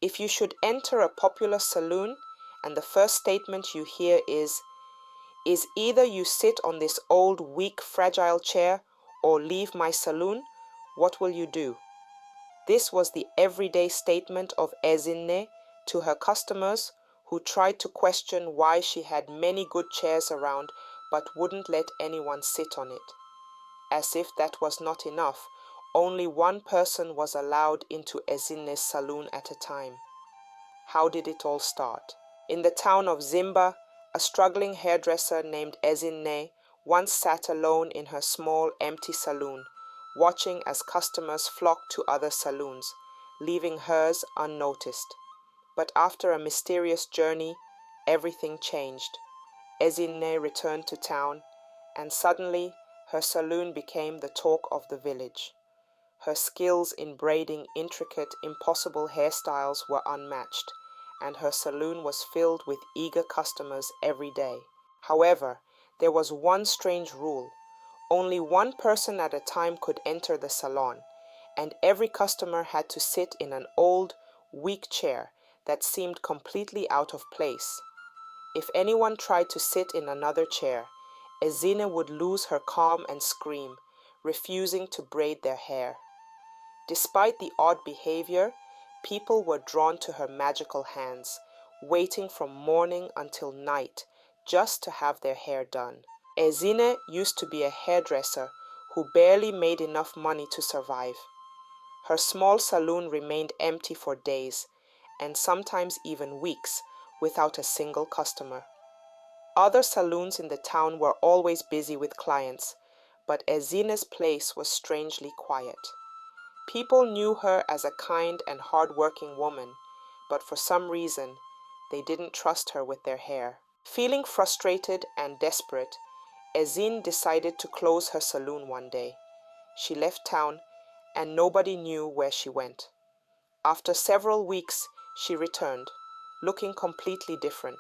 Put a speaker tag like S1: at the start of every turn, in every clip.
S1: If you should enter a popular saloon and the first statement you hear is either you sit on this old, weak, fragile chair or leave my saloon, what will you do? This was the everyday statement of Ezinne to her customers who tried to question why she had many good chairs around but wouldn't let anyone sit on it. As if that was not enough, only one person was allowed into Ezinne's saloon at a time. How did it all start? In the town of Zimba, a struggling hairdresser named Ezinne once sat alone in her small, empty saloon, watching as customers flocked to other saloons, leaving hers unnoticed. But after a mysterious journey, everything changed. Ezinne returned to town, and suddenly her saloon became the talk of the village. Her skills in braiding intricate, impossible hairstyles were unmatched, and her saloon was filled with eager customers every day. However, there was one strange rule. Only one person at a time could enter the salon, and every customer had to sit in an old, weak chair that seemed completely out of place. If anyone tried to sit in another chair, Ezinne would lose her calm and scream, refusing to braid their hair. Despite the odd behavior, people were drawn to her magical hands, waiting from morning until night just to have their hair done. Ezinne used to be a hairdresser who barely made enough money to survive. Her small saloon remained empty for days, and sometimes even weeks, without a single customer. Other saloons in the town were always busy with clients, but Ezinne's place was strangely quiet. People knew her as a kind and hard-working woman, but for some reason, they didn't trust her with their hair. Feeling frustrated and desperate, Ezinne decided to close her saloon one day. She left town, and nobody knew where she went. After several weeks, she returned, looking completely different.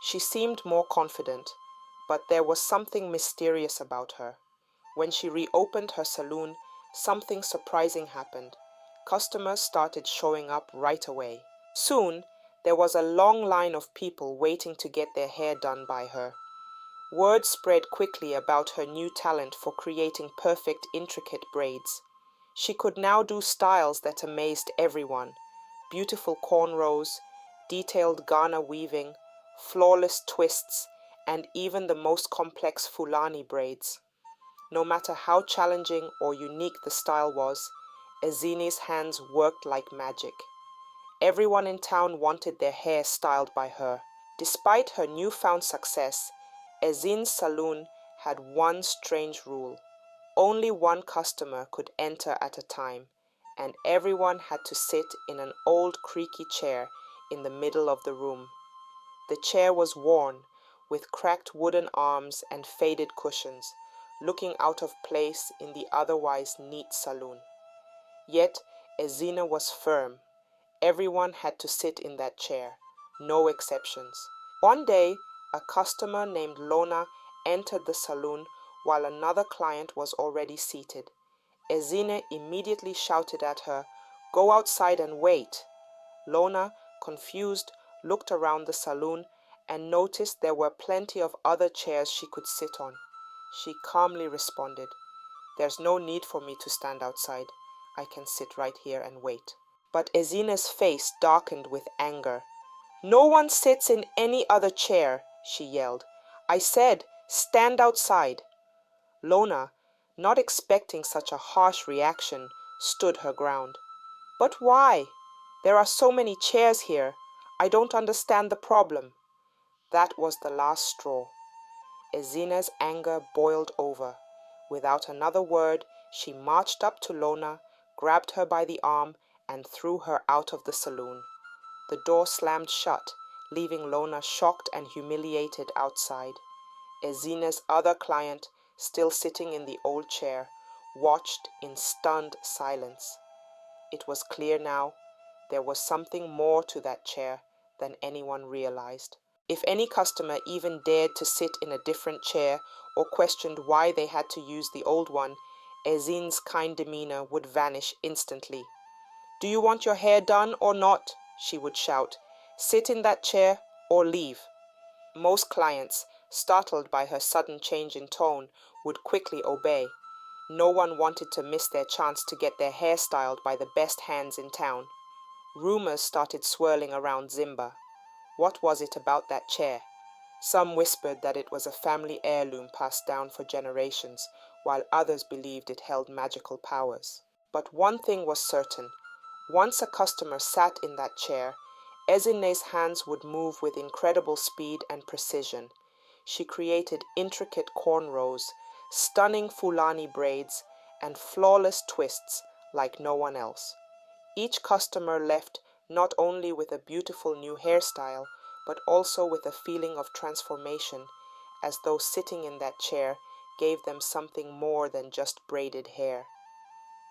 S1: She seemed more confident, but there was something mysterious about her. When she reopened her saloon, something surprising happened. Customers started showing up right away. Soon, there was a long line of people waiting to get their hair done by her. Word spread quickly about her new talent for creating perfect, intricate braids. She could now do styles that amazed everyone: beautiful cornrows, detailed Ghana weaving, flawless twists, and even the most complex Fulani braids. No matter how challenging or unique the style was, Ezinne's hands worked like magic. Everyone in town wanted their hair styled by her. Despite her newfound success, Ezinne's saloon had one strange rule. Only one customer could enter at a time, and everyone had to sit in an old creaky chair in the middle of the room. The chair was worn, with cracked wooden arms and faded cushions, looking out of place in the otherwise neat saloon. Yet Ezinne was firm. Everyone had to sit in that chair, no exceptions. One day, a customer named Lona entered the saloon while another client was already seated. Ezinne immediately shouted at her, "Go outside and wait." Lona, confused, looked around the saloon and noticed there were plenty of other chairs she could sit on. She calmly responded, "There's no need for me to stand outside. I can sit right here and wait." But Ezinne's face darkened with anger. "No one sits in any other chair," she yelled. "I said, stand outside." Lona, not expecting such a harsh reaction, stood her ground. "But why? There are so many chairs here. I don't understand the problem." That was the last straw. Ezinne's anger boiled over. Without another word, she marched up to Lona, grabbed her by the arm, and threw her out of the saloon. The door slammed shut, leaving Lona shocked and humiliated outside. Ezinne's other client, still sitting in the old chair, watched in stunned silence. It was clear now, there was something more to that chair than anyone realized. If any customer even dared to sit in a different chair or questioned why they had to use the old one, Ezinne's kind demeanor would vanish instantly. "Do you want your hair done or not?" she would shout. "Sit in that chair or leave." Most clients, startled by her sudden change in tone, would quickly obey. No one wanted to miss their chance to get their hair styled by the best hands in town. Rumors started swirling around Zimba. What was it about that chair? Some whispered that it was a family heirloom passed down for generations, while others believed it held magical powers. But one thing was certain. Once a customer sat in that chair, Ezine's hands would move with incredible speed and precision. She created intricate cornrows, stunning Fulani braids, and flawless twists like no one else. Each customer left not only with a beautiful new hairstyle, but also with a feeling of transformation, as though sitting in that chair gave them something more than just braided hair.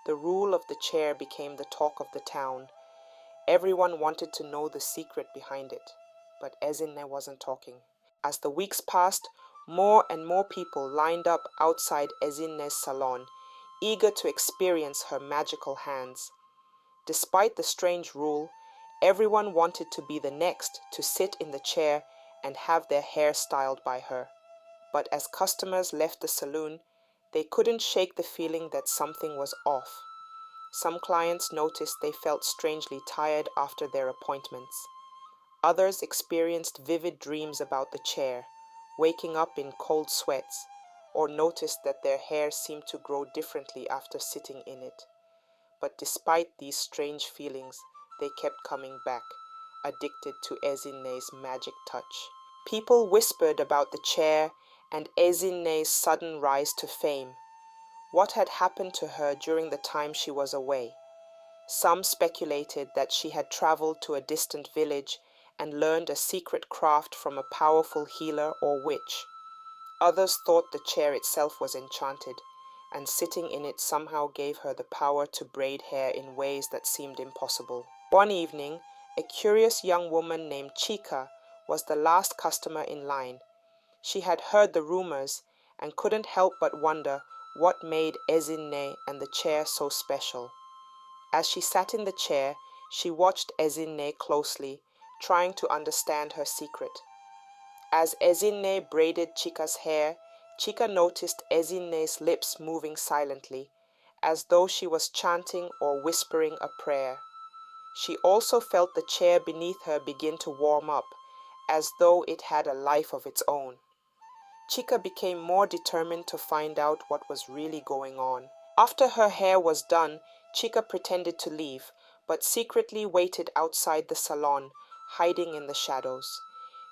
S1: The rule of the chair became the talk of the town. Everyone wanted to know the secret behind it, but Ezine wasn't talking. As the weeks passed, more and more people lined up outside Ezine's salon, eager to experience her magical hands. Despite the strange rule, everyone wanted to be the next to sit in the chair and have their hair styled by her. But as customers left the saloon, they couldn't shake the feeling that something was off. Some clients noticed they felt strangely tired after their appointments. Others experienced vivid dreams about the chair, waking up in cold sweats, or noticed that their hair seemed to grow differently after sitting in it. But despite these strange feelings, they kept coming back, addicted to Ezine's magic touch. People whispered about the chair and Ezine's sudden rise to fame. What had happened to her during the time she was away? Some speculated that she had traveled to a distant village and learned a secret craft from a powerful healer or witch. Others thought the chair itself was enchanted, and sitting in it somehow gave her the power to braid hair in ways that seemed impossible. One evening, a curious young woman named Chika was the last customer in line. She had heard the rumors and couldn't help but wonder what made Ezine and the chair so special. As she sat in the chair, she watched Ezine closely, trying to understand her secret. As Ezine braided Chika's hair, Chika noticed Ezine's lips moving silently, as though she was chanting or whispering a prayer. She also felt the chair beneath her begin to warm up, as though it had a life of its own. Chika became more determined to find out what was really going on. After her hair was done, Chika pretended to leave, but secretly waited outside the salon, hiding in the shadows.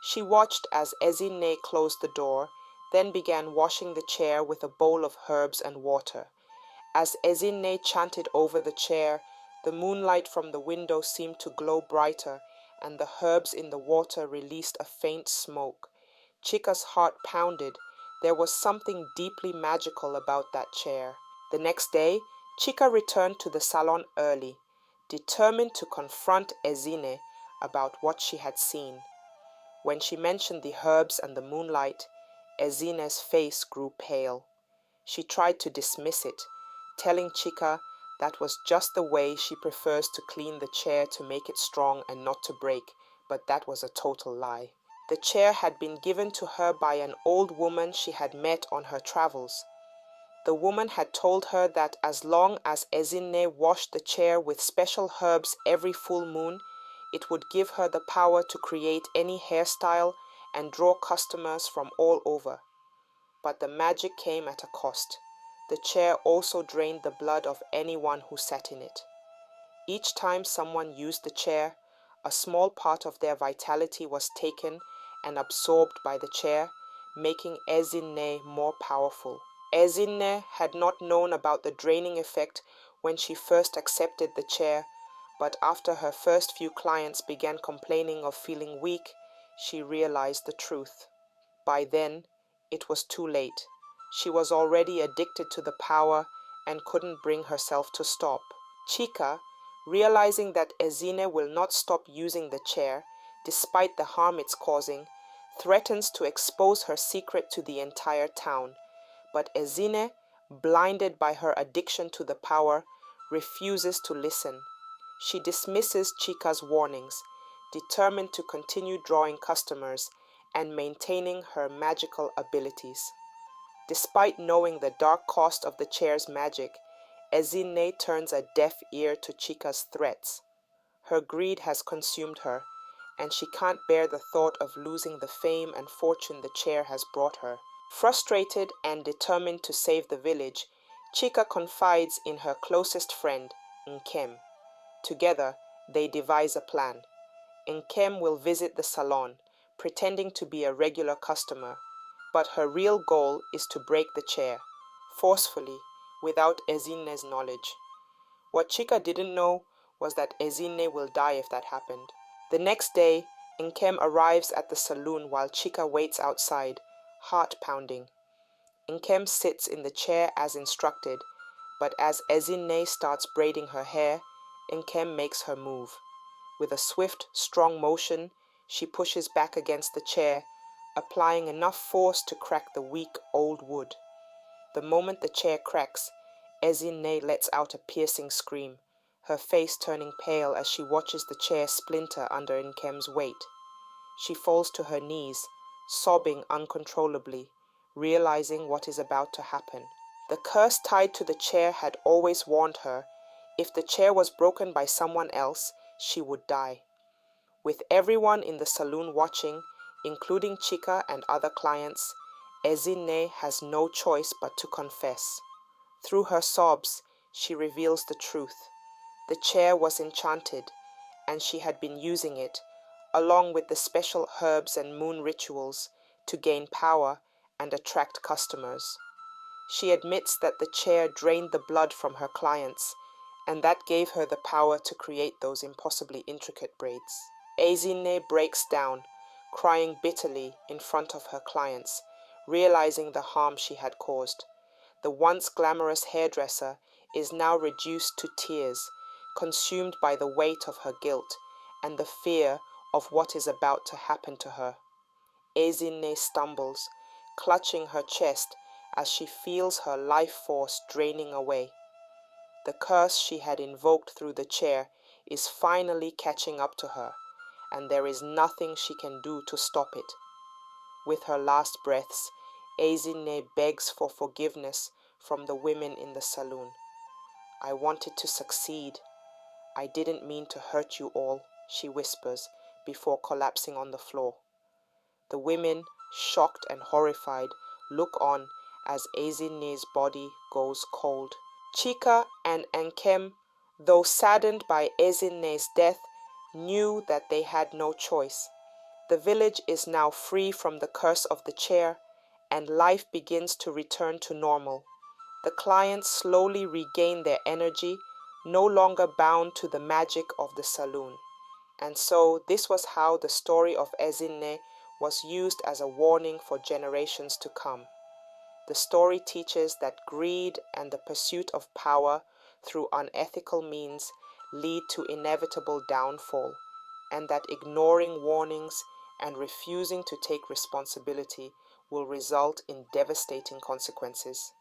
S1: She watched as Ezine closed the door, then began washing the chair with a bowl of herbs and water. As Ezine chanted over the chair, the moonlight from the window seemed to glow brighter, and the herbs in the water released a faint smoke. Chika's heart pounded. There was something deeply magical about that chair. The next day, Chika returned to the salon early, determined to confront Ezine about what she had seen. When she mentioned the herbs and the moonlight, Ezine's face grew pale. She tried to dismiss it, telling Chika that was just the way she prefers to clean the chair to make it strong and not to break, but that was a total lie. The chair had been given to her by an old woman she had met on her travels. The woman had told her that as long as Ezine washed the chair with special herbs every full moon, it would give her the power to create any hairstyle and draw customers from all over. But the magic came at a cost. The chair also drained the blood of anyone who sat in it. Each time someone used the chair, a small part of their vitality was taken and absorbed by the chair, making Ezine more powerful. Ezine had not known about the draining effect when she first accepted the chair, but after her first few clients began complaining of feeling weak, she realized the truth. By then, it was too late. She was already addicted to the power and couldn't bring herself to stop. Chika, realizing that Ezine will not stop using the chair, despite the harm it's causing, threatens to expose her secret to the entire town. But Ezine, blinded by her addiction to the power, refuses to listen. She dismisses Chika's warnings, determined to continue drawing customers and maintaining her magical abilities. Despite knowing the dark cost of the chair's magic, Ezinne turns a deaf ear to Chika's threats. Her greed has consumed her, and she can't bear the thought of losing the fame and fortune the chair has brought her. Frustrated and determined to save the village, Chika confides in her closest friend, Nkem. Together, they devise a plan. Nkem will visit the salon, pretending to be a regular customer, but her real goal is to break the chair, forcefully, without Ezinne's knowledge. What Chika didn't know was that Ezinne will die if that happened. The next day, Nkem arrives at the saloon while Chika waits outside, heart pounding. Nkem sits in the chair as instructed, but as Ezinne starts braiding her hair, Nkem makes her move. With a swift, strong motion, she pushes back against the chair, applying enough force to crack the weak old wood. The moment the chair cracks, Ezinne lets out a piercing scream, her face turning pale as she watches the chair splinter under Nkem's weight. She falls to her knees, sobbing uncontrollably, realizing what is about to happen. The curse tied to the chair had always warned her, if the chair was broken by someone else, she would die. With everyone in the saloon watching, including Chika and other clients, Ezinne has no choice but to confess. Through her sobs, she reveals the truth. The chair was enchanted, and she had been using it, along with the special herbs and moon rituals, to gain power and attract customers. She admits that the chair drained the blood from her clients, and that gave her the power to create those impossibly intricate braids. Ezinne breaks down, crying bitterly in front of her clients, realizing the harm she had caused. The once glamorous hairdresser is now reduced to tears, consumed by the weight of her guilt and the fear of what is about to happen to her. Ezinne stumbles, clutching her chest as she feels her life force draining away. The curse she had invoked through the chair is finally catching up to her, and there is nothing she can do to stop it. With her last breaths, Ezinne begs for forgiveness from the women in the saloon. "I wanted to succeed. I didn't mean to hurt you all," she whispers before collapsing on the floor. The women, shocked and horrified, look on as Ezinne's body goes cold. Chika and Nkem, though saddened by Ezinne's death, knew that they had no choice. The village is now free from the curse of the chair, and life begins to return to normal. The clients slowly regain their energy, no longer bound to the magic of the saloon. And so this was how the story of Ezinne was used as a warning for generations to come. The story teaches that greed and the pursuit of power through unethical means lead to inevitable downfall, and that ignoring warnings and refusing to take responsibility will result in devastating consequences.